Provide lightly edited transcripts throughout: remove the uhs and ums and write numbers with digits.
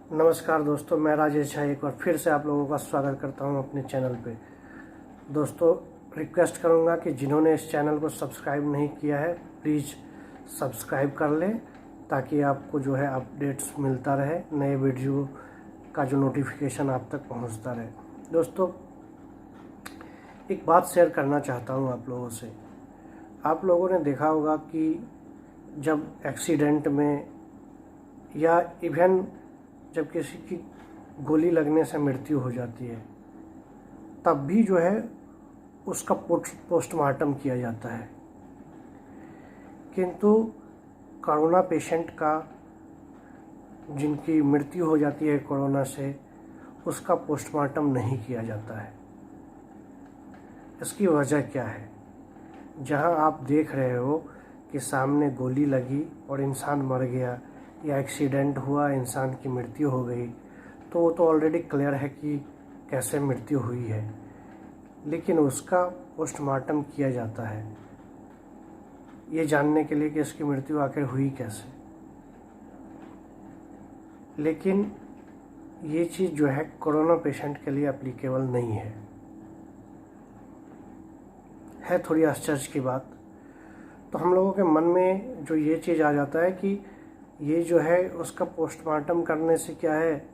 नमस्कार दोस्तों, मैं राजेश झा एक बार फिर से आप लोगों का स्वागत करता हूं अपने चैनल पे। दोस्तों, रिक्वेस्ट करूंगा कि जिन्होंने इस चैनल को सब्सक्राइब नहीं किया है प्लीज़ सब्सक्राइब कर लें, ताकि आपको जो है अपडेट्स मिलता रहे, नए वीडियो का जो नोटिफिकेशन आप तक पहुंचता रहे। दोस्तों, एक बात शेयर करना चाहता हूं आप लोगों से। आप लोगों ने देखा होगा कि जब एक्सीडेंट में या इवन जब किसी की गोली लगने से मृत्यु हो जाती है, तब भी जो है उसका पोस्टमार्टम किया जाता है। किंतु कोरोना पेशेंट का, जिनकी मृत्यु हो जाती है कोरोना से, उसका पोस्टमार्टम नहीं किया जाता है। इसकी वजह क्या है? जहां आप देख रहे हो कि सामने गोली लगी और इंसान मर गया या एक्सीडेंट हुआ, इंसान की मृत्यु हो गई, तो वो तो ऑलरेडी क्लियर है कि कैसे मृत्यु हुई है, लेकिन उसका पोस्टमार्टम किया जाता है ये जानने के लिए कि इसकी मृत्यु आखिर हुई कैसे। लेकिन ये चीज़ जो है कोरोना पेशेंट के लिए एप्लीकेबल नहीं है थोड़ी आश्चर्य की बात। तो हम लोगों के मन में जो ये चीज़ आ जाता है कि ये जो है उसका पोस्टमार्टम करने से क्या है,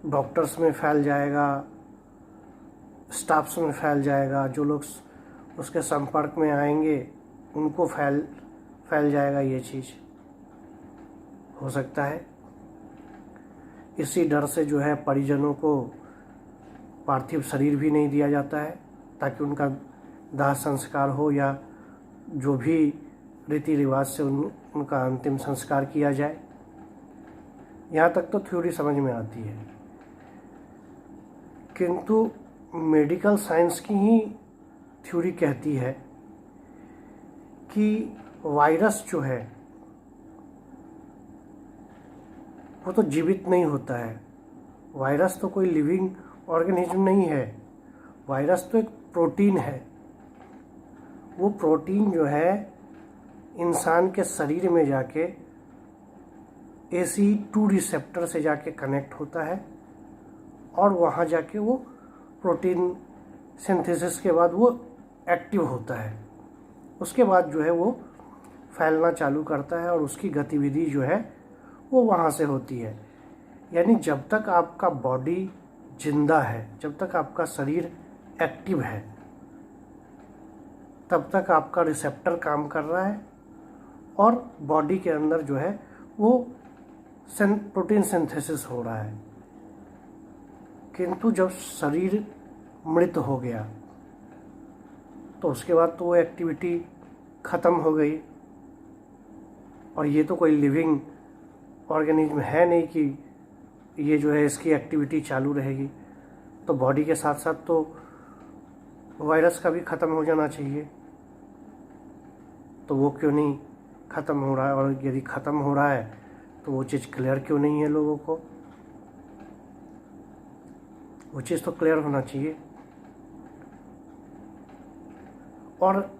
डॉक्टर्स में फैल जाएगा, स्टाफ्स में फैल जाएगा, जो लोग उसके संपर्क में आएंगे उनको फैल जाएगा। ये चीज़ हो सकता है। इसी डर से जो है परिजनों को पार्थिव शरीर भी नहीं दिया जाता है, ताकि उनका दाह संस्कार हो या जो भी रीति रिवाज से उनका अंतिम संस्कार किया जाए। यहाँ तक तो थ्योरी समझ में आती है, किंतु मेडिकल साइंस की ही थ्योरी कहती है कि वायरस जो है वो तो जीवित नहीं होता है। वायरस तो कोई लिविंग ऑर्गेनिज्म नहीं है। वायरस तो एक प्रोटीन है। वो प्रोटीन जो है इंसान के शरीर में जाके ACE2 रिसेप्टर से जाके कनेक्ट होता है और वहाँ जाके वो प्रोटीन सिंथेसिस के बाद वो एक्टिव होता है। उसके बाद जो है वो फैलना चालू करता है और उसकी गतिविधि जो है वो वहाँ से होती है। यानी जब तक आपका बॉडी जिंदा है, जब तक आपका शरीर एक्टिव है, तब तक आपका रिसेप्टर काम कर रहा है और बॉडी के अंदर जो है वो प्रोटीन सिंथेसिस हो रहा है। किंतु जब शरीर मृत हो गया तो उसके बाद तो वो एक्टिविटी ख़त्म हो गई। और ये तो कोई लिविंग ऑर्गेनिज्म है नहीं कि ये जो है इसकी एक्टिविटी चालू रहेगी। तो बॉडी के साथ साथ तो वायरस का भी ख़त्म हो जाना चाहिए। तो वो क्यों नहीं ख़त्म हो रहा है? और यदि ख़त्म हो रहा है तो वो चीज़ क्लियर क्यों नहीं है लोगों को? वो चीज़ तो क्लियर होना चाहिए। और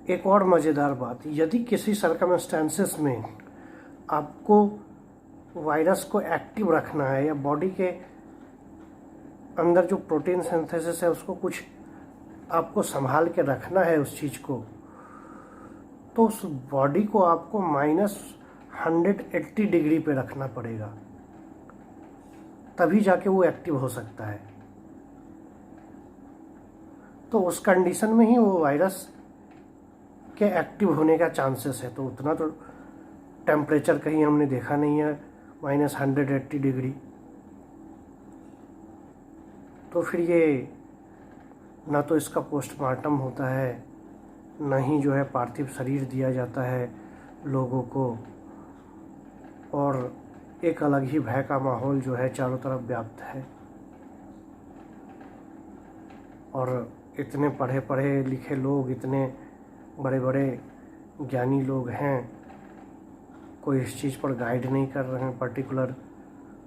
एक और मज़ेदार बात, यदि किसी सर्कमस्टेंसेस में आपको वायरस को एक्टिव रखना है या बॉडी के अंदर जो प्रोटीन सिंथेसिस है उसको कुछ आपको संभाल के रखना है उस चीज़ को, तो उस बॉडी को आपको -180 डिग्री पे रखना पड़ेगा, तभी जाके वो एक्टिव हो सकता है। तो उस कंडीशन में ही वो वायरस के एक्टिव होने का चांसेस है। तो उतना तो टेम्परेचर कहीं हमने देखा नहीं है, -180 डिग्री। तो फिर ये ना तो इसका पोस्टमार्टम होता है, ना ही जो है पार्थिव शरीर दिया जाता है लोगों को, और एक अलग ही भय का माहौल जो है चारों तरफ व्याप्त है। और इतने पढ़े पढ़े लिखे लोग, इतने बड़े बड़े ज्ञानी लोग हैं, कोई इस चीज़ पर गाइड नहीं कर रहे हैं पर्टिकुलर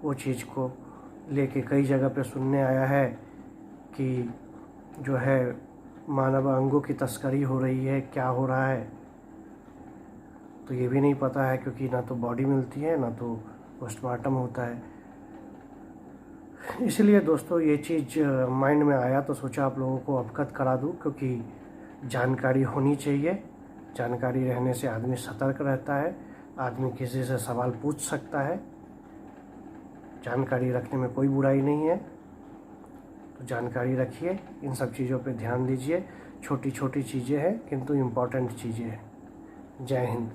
वो चीज़ को लेके। कई जगह पे सुनने आया है कि जो है मानव अंगों की तस्करी हो रही है, क्या हो रहा है तो ये भी नहीं पता है, क्योंकि ना तो बॉडी मिलती है ना तो पोस्टमार्टम होता है। इसलिए दोस्तों ये चीज़ माइंड में आया तो सोचा आप लोगों को अवगत करा दूं, क्योंकि जानकारी होनी चाहिए। जानकारी रहने से आदमी सतर्क रहता है, आदमी किसी से सवाल पूछ सकता है। जानकारी रखने में कोई बुराई नहीं है, तो जानकारी रखिए, इन सब चीज़ों पे ध्यान दीजिए। छोटी छोटी चीज़ें हैं किंतु इम्पोर्टेंट चीज़ें हैं। जय हिंद।